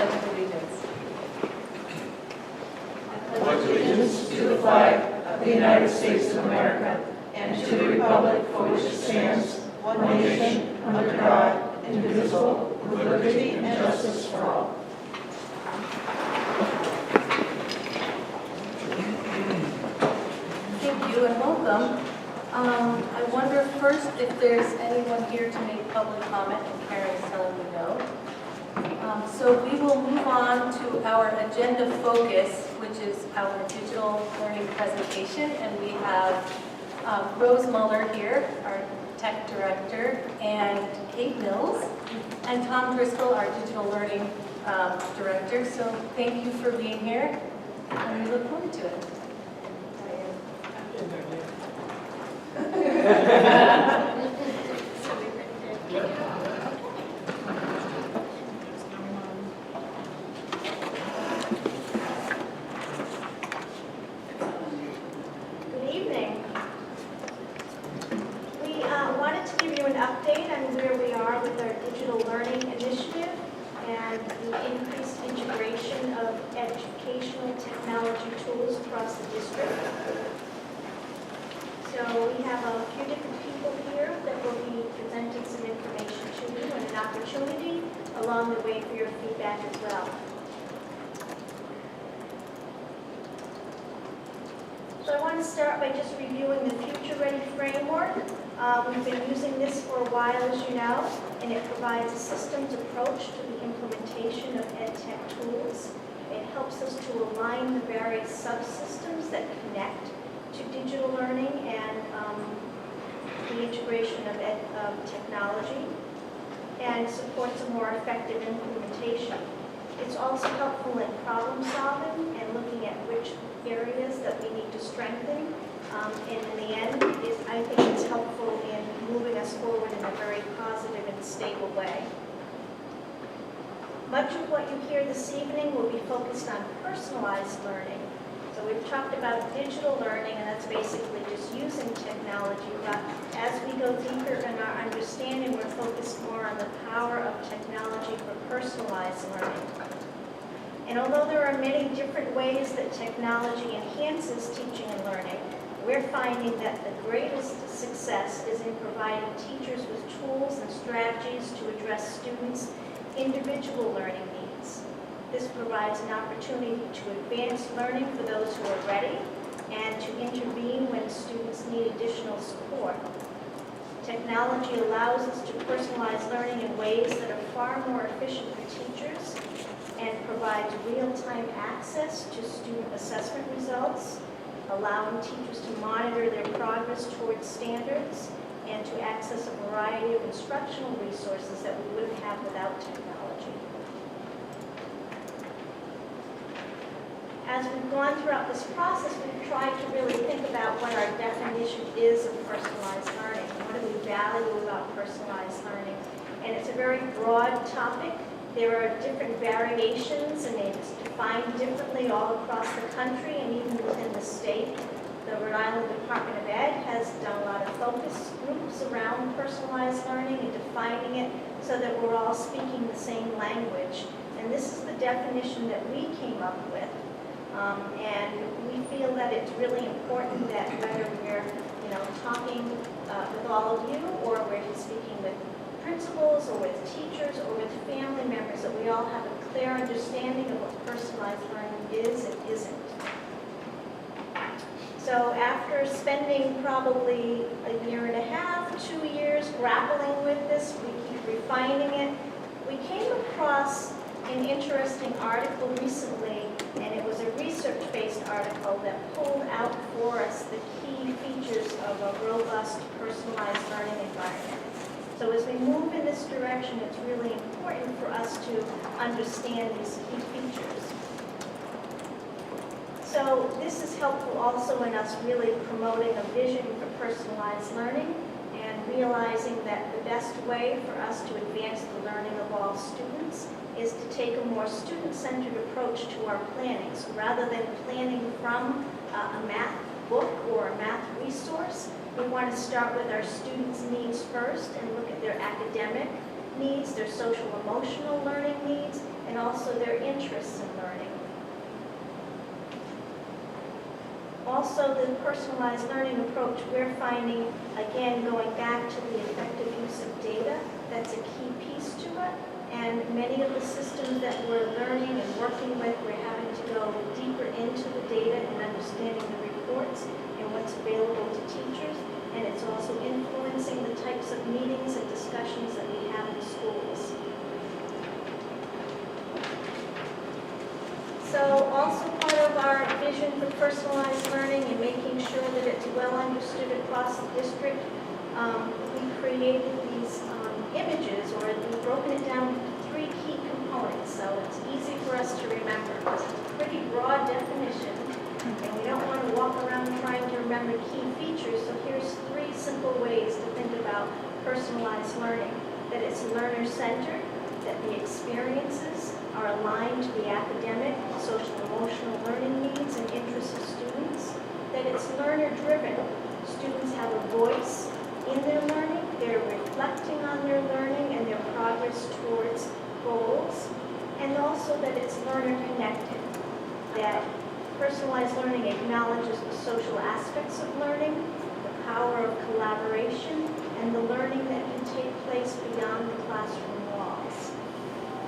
Pledge of Allegiance. I pledge allegiance to the flag of the United States of America and to the republic for which it stands, one nation, under God, indivisible, with liberty and justice for all. Thank you and welcome. I wonder first if there's anyone here to make public comment, and Karen's telling me no. So we will move on to our agenda focus, which is our digital learning presentation, and we have Rose Muller here, our tech director, and Kate Mills, and Tom Driscoll, our digital learning director. So thank you for being here, and we look forward to it. Good evening. We wanted to give you an update on where we are with our digital learning initiative and the increased integration of educational technology tools across the district. So we have a few different people here that will be presenting some information to you and an opportunity along the way for your feedback as well. So I want to start by just reviewing the Future Ready framework. We've been using this for a while, as you know, and it provides a systems approach to the implementation of EdTech tools. It helps us to align the various subsystems that connect to digital learning and the integration of technology, and supports a more effective implementation. It's also helpful in problem solving and looking at which areas that we need to strengthen. And in the end, I think it's helpful in moving us forward in a very positive and stable way. Much of what you hear this evening will be focused on personalized learning. So we've talked about digital learning, and that's basically just using technology. But as we go deeper in our understanding, we're focused more on the power of technology for personalized learning. And although there are many different ways that technology enhances teaching and learning, we're finding that the greatest success is in providing teachers with tools and strategies to address students' individual learning needs. This provides an opportunity to advance learning for those who are ready and to intervene when students need additional support. Technology allows us to personalize learning in ways that are far more efficient for teachers and provides real-time access to student assessment results, allowing teachers to monitor their progress towards standards and to access a variety of instructional resources that we wouldn't have without technology. As we've gone throughout this process, we've tried to really think about what our definition is of personalized learning. What do we value about personalized learning? And it's a very broad topic. There are different variations, and it's defined differently all across the country and even within the state. The Rhode Island Department of Ed has done a lot of focus groups around personalized learning and defining it so that we're all speaking the same language. And this is the definition that we came up with. And we feel that it's really important that whether we're talking with all of you or we're speaking with principals or with teachers or with family members, that we all have a clear understanding of what personalized learning is and isn't. So after spending probably a year and a half, 2 years grappling with this, we keep refining it, we came across an interesting article recently, and it was a research-based article that pulled out for us the key features of a robust personalized learning environment. So as we move in this direction, it's really important for us to understand these key features. So this is helpful also in us really promoting a vision for personalized learning and realizing that the best way for us to advance the learning of all students is to take a more student-centered approach to our planning. So rather than planning from a math book or a math resource, we want to start with our students' needs first and look at their academic needs, their social emotional learning needs, and also also their interests in learning. Also, the personalized learning approach, we're finding, again, going back to the effective use of data, that's a key piece to it. And many of the systems that we're learning and working with, we're having to go deeper into the data and understanding the reports and what's available to teachers. And it's also influencing the types of meetings and discussions that we have in schools. So also part of our vision for personalized learning and making sure that it's well understood across the district, we created these images, or we've broken it down into 3 key components, so it's easy for us to remember. It's a pretty broad definition, and we don't want to walk around trying to remember key features, so here's 3 simple ways to think about personalized learning. That it's learner-centered, that the experiences are aligned to the academic, social, emotional learning needs and interests of students, that it's learner-driven. Students have a voice in their learning, they're reflecting on their learning and their progress towards goals, and also that it's learner-connected, that personalized learning acknowledges the social aspects of learning, the power of collaboration, and the learning that can take place beyond the classroom walls.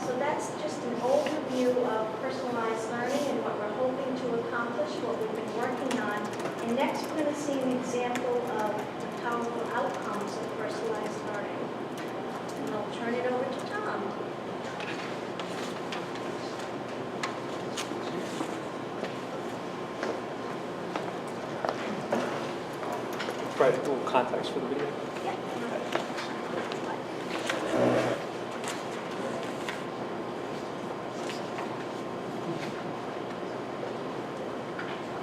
So that's just an overview of personalized learning and what we're hoping to accomplish, what we've been working on. And next we're going to see an example of the powerful outcomes of personalized learning. And I'll turn it over to Tom. Provide a little context for the video. Yeah.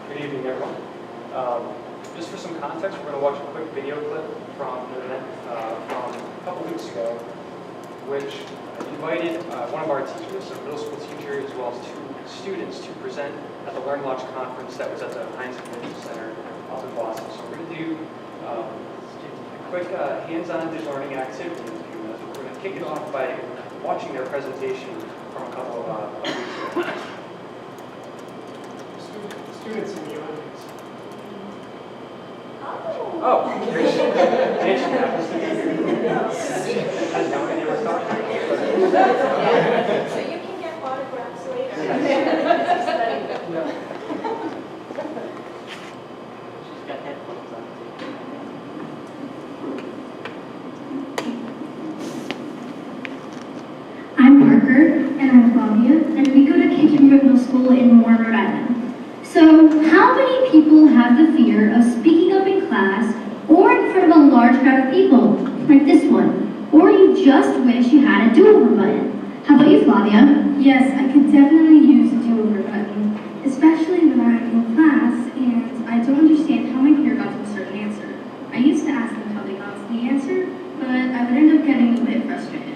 Good evening, everyone. Just for some context, we're going to watch a quick video clip from an event from a couple weeks ago, which invited one of our teachers, a middle school teacher, as well as 2 students to present at the Learn Launch conference that was at the Heinz Convention Center up in Boston. So we're going to do a quick hands-on digital learning activity in a few minutes. We're going to kick it off by watching their presentation from a couple of weeks ago. Students in the audience. Oh, there she happens to be here. Has no idea what's talking about. So you can get autographs later. She's got headphones on. I'm Parker, and I'm Flavia, and we go to Kitchenwood Middle School in Warren, Rhode Island. So, how many people have the fear of speaking up in class or in front of a large crowd of people, like this one? Or you just wish you had a do-over button? How about you, Flavia? Yes, I could definitely use a do-over button, especially when I'm in class and I don't understand how my peer got to a certain answer. I used to ask them how they got to the answer, but I would end up getting a bit frustrated.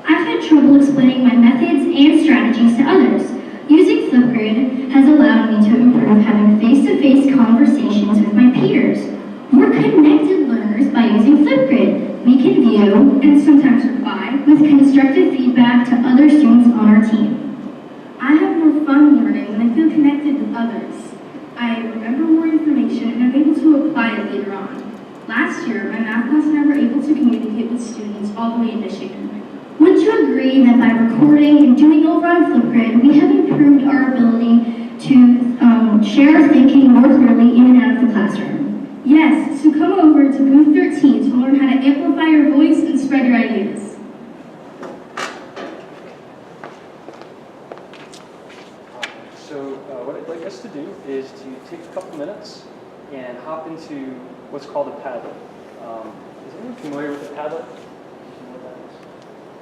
I've had trouble explaining my methods and strategies to others. Using Flipgrid has allowed me to improve having face-to-face conversations with my peers. We're connected learners by using Flipgrid. We can view and sometimes reply with constructive feedback to other students on our team. I have more fun learning when I feel connected with others. I remember more information and I'm able to apply it later on. Last year, my math class and I were able to communicate with students all the way in Michigan. Wouldn't you agree that by recording and doing over on Flipgrid, we have improved our ability to share our thinking more clearly in and out of the classroom? Yes, so come over to booth 13 to learn how to amplify your voice and spread your ideas. So what I'd like us to do is to take a couple minutes and hop into what's called a Padlet. Is anyone familiar with a Padlet?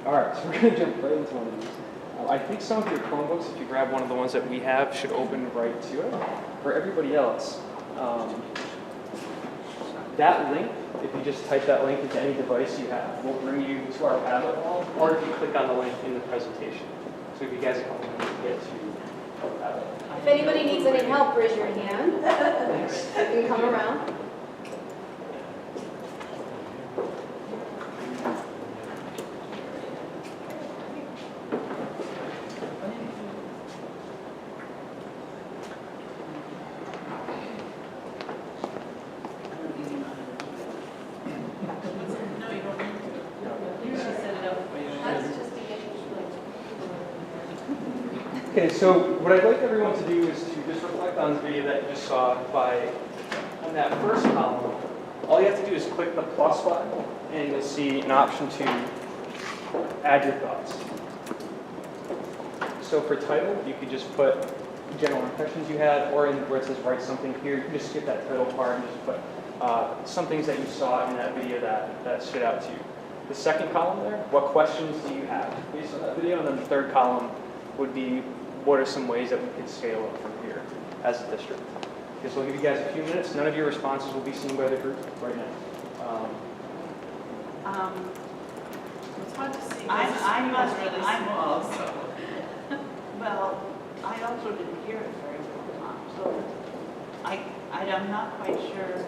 All right, so we're going to jump right into one of these. I think some of your Chromebooks, if you grab one of the ones that we have, should open right to it. For everybody else, that link, if you just type that link into any device you have, will bring you to our Padlet wall, or if you click on the link in the presentation. So if you guys can get to our Padlet. If anybody needs any help, raise your hand. Thanks. You can come around. Okay, so what I'd like everyone to do is to just reflect on the video that you just saw on that first column. All you have to do is click the plus button and you'll see an option to add your thoughts. So for title, you could just put general impressions you had, or in where it says write something here, you can just skip that title part and just put some things that you saw in that video that stood out to you. The second column there, what questions do you have based on that video? And then the third column would be, what are some ways that we could scale up from here as a district? Okay, so we'll give you guys a few minutes. None of your responses will be seen by the group right now. It's hard to see. I'm also. Well, I also didn't hear it very well, Tom, so I'm not quite sure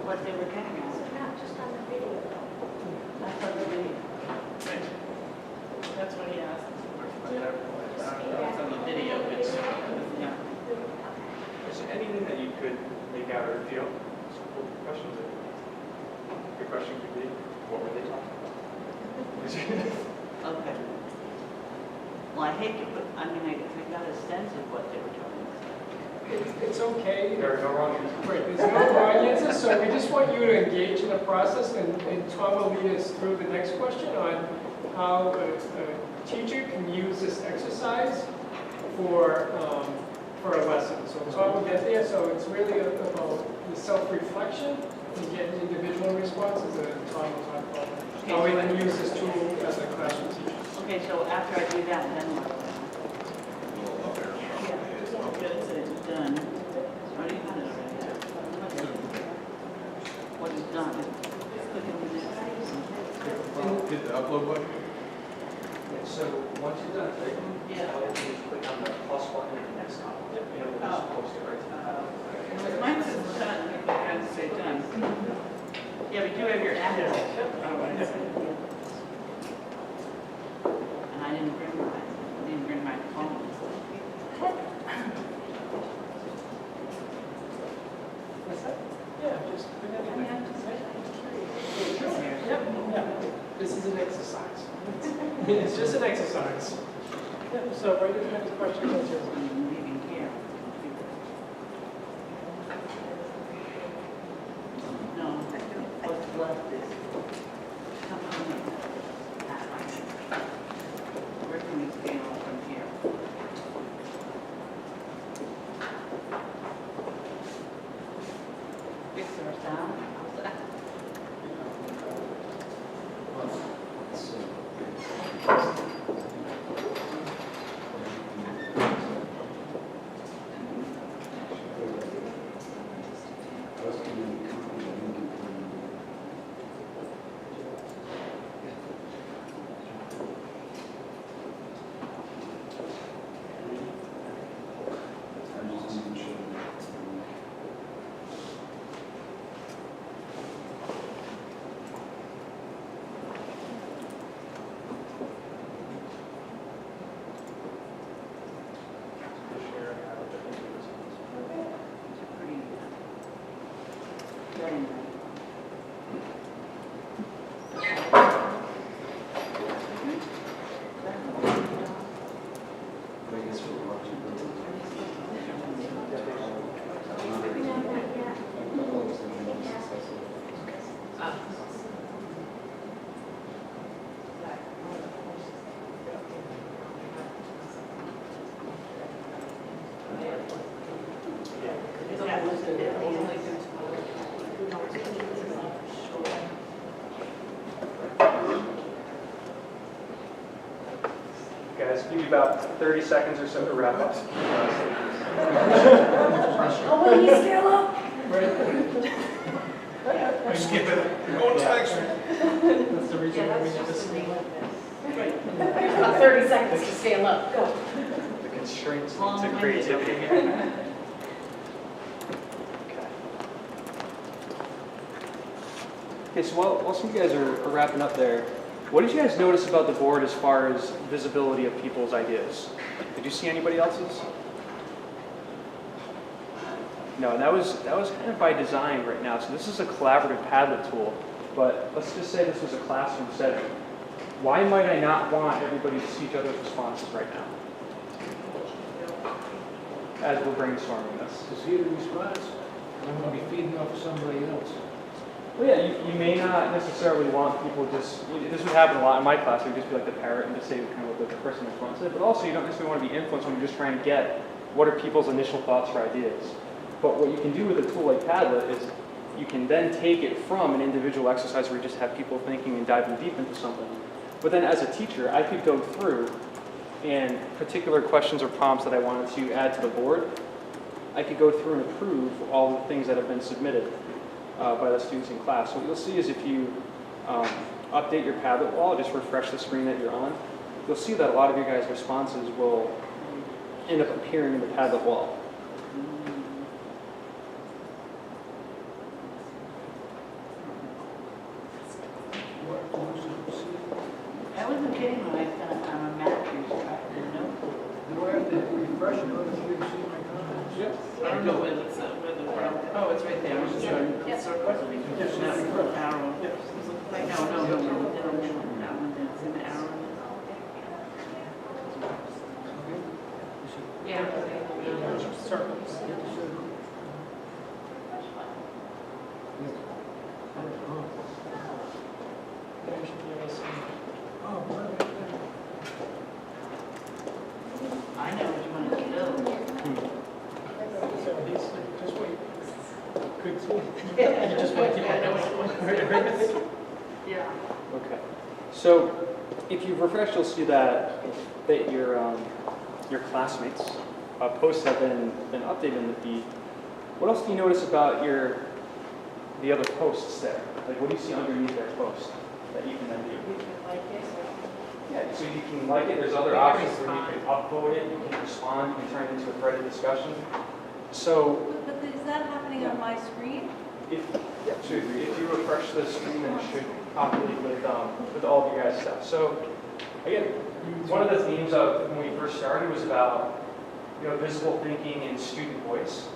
what they were getting So at. not just on the video though. That's what they, That's what he asked. It's on the video, it's, yeah. Is there anything that you could make out or feel? Questions? Your question could be, what were they talking about? okay. Well, I hate to put, I mean, I got a sense of what they were talking about. It's okay. There are no wrong answers. Right, there's no wrong answers, so we just want you to engage in the process, and Tom will lead us through the next question on how a teacher can use this exercise for a lesson. So Tom will get there, so it's really about the self-reflection and getting individual responses, and Tom will talk about how we can use this tool as a classroom teacher. Okay, so after I do that, then what? It's done. Already done it already. What is done? Click on the next. Hit the upload button. Yeah, so once you're done typing, Yeah. all you do is click on the plus button in the next column. Yep. And it'll just post it right to the Mine says done, I have to say done. Yeah, but you have your added. And I didn't bring my phone. Yeah, just bring that This is an exercise. It's just an exercise. Yep, so write your next question as yours. I'm leaving here. No, what's left is. Where can we scale from here? Fix our sound. Guys, give you about 30 seconds or so to wrap up. Oh, will you scale up? Skip it. You're going to next one. That's the reason why we need to scale up. There's about 30 seconds to scale up. Go. The constraints to creativity here. Okay, so while some of you guys are wrapping up there, what did you guys notice about the board as far as visibility of people's ideas? Did you see anybody else's? No, that was kind of by design right now. So this is a collaborative Padlet tool, but let's just say this was a classroom setting. Why might I not want everybody to see each other's responses right now? As we're brainstorming this. To see the response, I'm going to be feeding off of somebody else. Well, yeah, you may not necessarily want people just, this would happen a lot in my class, it would just be like the parrot and just say kind of what the person responds to, but also you don't necessarily want to be influenced when you're just trying to get what are people's initial thoughts or ideas. But what you can do with a tool like Padlet is you can then take it from an individual exercise where you just have people thinking and diving deep into something. But then as a teacher, I could go through and particular questions or prompts that I wanted to add to the board, I could go through and approve all the things that have been submitted by the students in class. So what you'll see is if you update your Padlet wall, just refresh the screen that you're on, you'll see that a lot of your guys' responses will end up appearing in the Padlet wall. I wasn't kidding when I said I'm a math teacher, I didn't know. Do I have to refresh in order for you to see my comments? Yep. I don't know where the, oh, it's right there. It's Sorry. It's circled. Yes. That arrow. Like, no, that one there, it's an arrow. Yeah. I know which one is Bill. Just wait. Good tool. Just wait till I know which one. Yeah. Okay. So if you refresh, you'll see that your classmates' posts have been updated in the feed. What else do you notice about the other posts there? Like, what do you see underneath their post that you can then do? Yeah, so you can like it. There's other options where you can upvote it, you can respond, you can turn it into a threaded discussion. So But is that happening on my screen? if you refresh the screen, then it should populate with all of your guys' stuff. So again, one of the themes of when we first started was about visible thinking and student voice.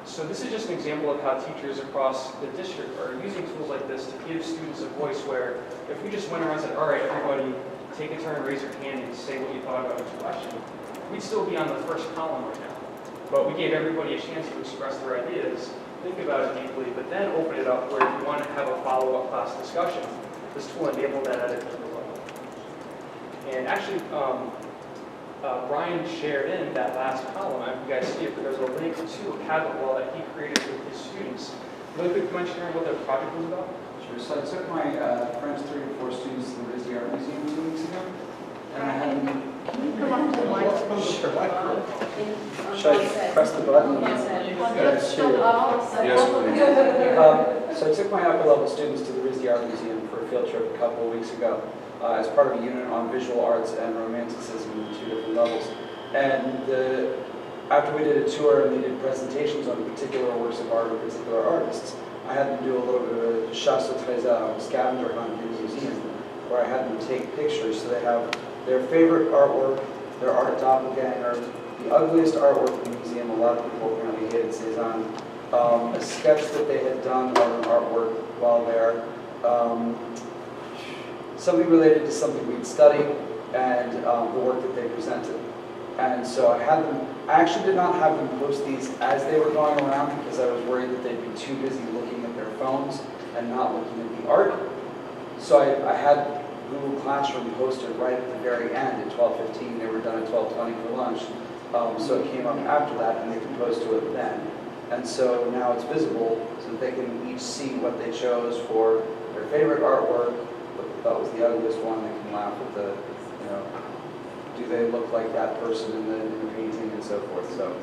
So this is just an example of how teachers across the district are using tools like this to give students a voice where if we just went around and said, all right, everybody, take a turn and raise your hand and say what you thought about each question, we'd still be on the first column right now. But we gave everybody a chance to express their ideas, think about it deeply, but then open it up where if you want to have a follow-up class discussion, this tool enabled that at a deeper level. And actually, Brian shared in that last column, I don't know if you guys see it, but there's a link to a Padlet wall that he created with his students. Really quick, do you mind sharing what the project was about? Sure. So I took my friends, 3 or 4 students to the RISD Art Museum 2 weeks ago, and I had them. Can you come up to the mic? Sure. Should I press the button? Yes. So I took my upper level students to the RISD Art Museum for a field trip a couple of weeks ago as part of a unit on visual arts and romanticism in 2 different levels. And after we did a tour and they did presentations on particular works of art or particular artists, I had them do a little bit of a chasse au trésor, scavenger hunt in the museum, where I had them take pictures so they have their favorite artwork, their art doppelganger, the ugliest artwork in the museum, a lot of people apparently hated Cézanne, a sketch that they had done of an artwork while there, something related to something we'd studied, and the work that they presented. And so I actually did not have them post these as they were going around because I was worried that they'd be too busy looking at their phones and not looking at the art. So I had Google Classroom posted right at the very end at 12:15. They were done at 12:20 for lunch. So it came up after that and they could post to it then. And so now it's visible so that they can each see what they chose for their favorite artwork, what they thought was the ugliest one. They can laugh at the, do they look like that person in the painting and so forth. So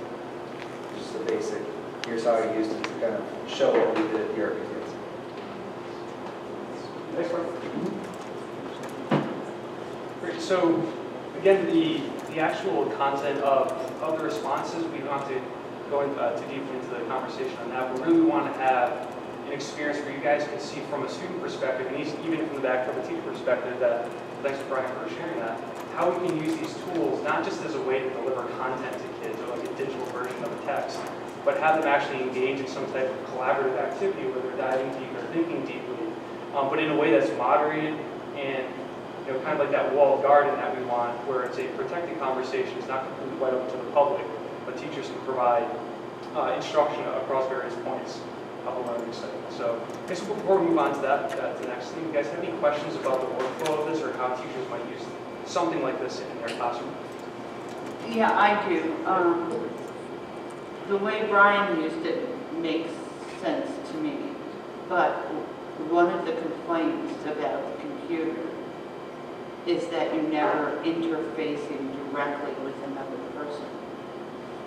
just a basic, here's how I used it to kind of show what we did here at Museums. Next one. Great. So again, the actual content of the responses, we don't have to go too deeply into the conversation on that. We really want to have an experience where you guys can see from a student perspective, and even from the back from a teacher perspective, that, thanks Brian for sharing that, how we can use these tools not just as a way to deliver content to kids or like a digital version of a text, but have them actually engage in some type of collaborative activity where they're diving deep or thinking deeply, but in a way that's moderated and kind of like that walled garden that we want, where it's a protected conversation, it's not completely wide open to the public, but teachers can provide instruction across various points of a learning setting. So I guess before we move on to the next thing, you guys have any questions about the workflow of this or how teachers might use something like this in their classroom? Yeah, I do. The way Brian used it makes sense to me, but one of the complaints about the computer is that you're never interfacing directly with another person.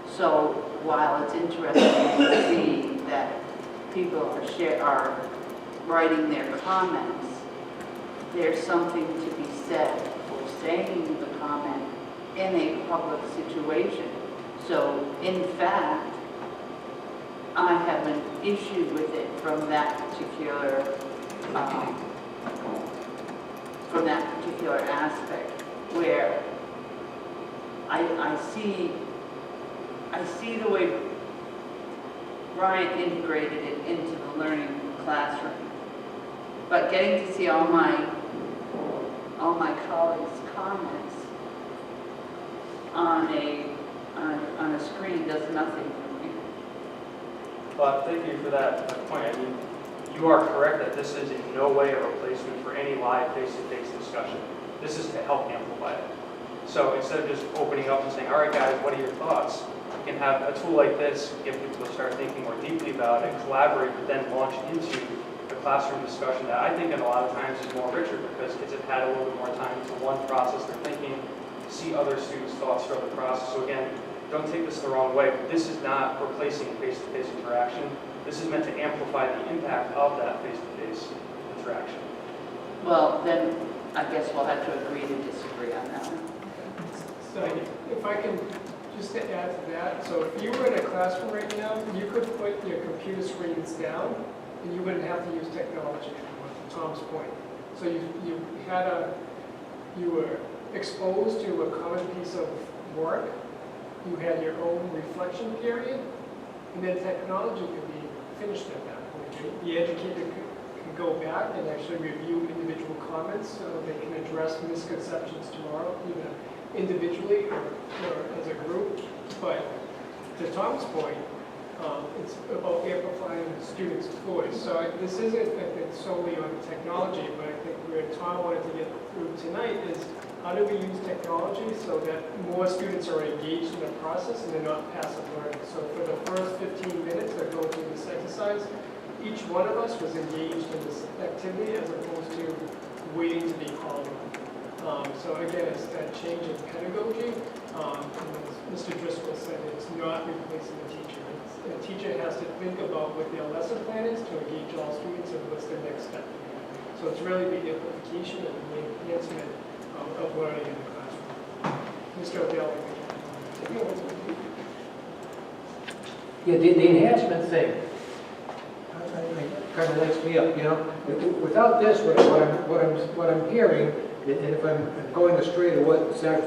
So while it's interesting to see that people are writing their comments, there's something to be said for saying the comment in a public situation. So in fact, I have an issue with it from that particular aspect, where I see the way Brian integrated it into the learning classroom, but getting to see all my colleagues' comments on a screen does nothing for me. Well, thank you for that point. I mean, you are correct that this is in no way a replacement for any live face-to-face discussion. This is to help amplify it. So instead of just opening up and saying, all right guys, what are your thoughts? You can have a tool like this, get people to start thinking more deeply about it, collaborate, but then launch into the classroom discussion that I think in a lot of times is more richer because kids have had a little bit more time to process their thinking, see other students' thoughts throughout the process. So again, don't take this the wrong way. This is not replacing face-to-face interaction. This is meant to amplify the impact of that face-to-face interaction. Well, then I guess we'll have to agree to disagree on that one. So if I can, just to add to that, so if you were in a classroom right now, you could put your computer screens down and you wouldn't have to use technology anymore, to Tom's point. So you were exposed to a common piece of work, you had your own reflection period, and then technology could be finished at that point. The educator can go back and actually review individual comments so they can address misconceptions tomorrow, either individually or as a group. But to Tom's point, it's about amplifying the student's voice. So this isn't solely on technology, but I think where Tom wanted to get through tonight is how do we use technology so that more students are engaged in the process and they're not passive learning. So for the first 15 minutes of going through this exercise, each one of us was engaged in this activity as opposed to waiting to be called on. So again, it's that change in pedagogy. And as Mr. Driscoll said, it's not replacing the teacher. The teacher has to think about what their lesson plan is to engage all students and what's the next step. So it's really the amplification and the enhancement of learning in the classroom. Mr. O'Dell. Yeah, the enhancement thing, kind of lights me up, you know. Without this, what I'm hearing, and if I'm going astray to what Zach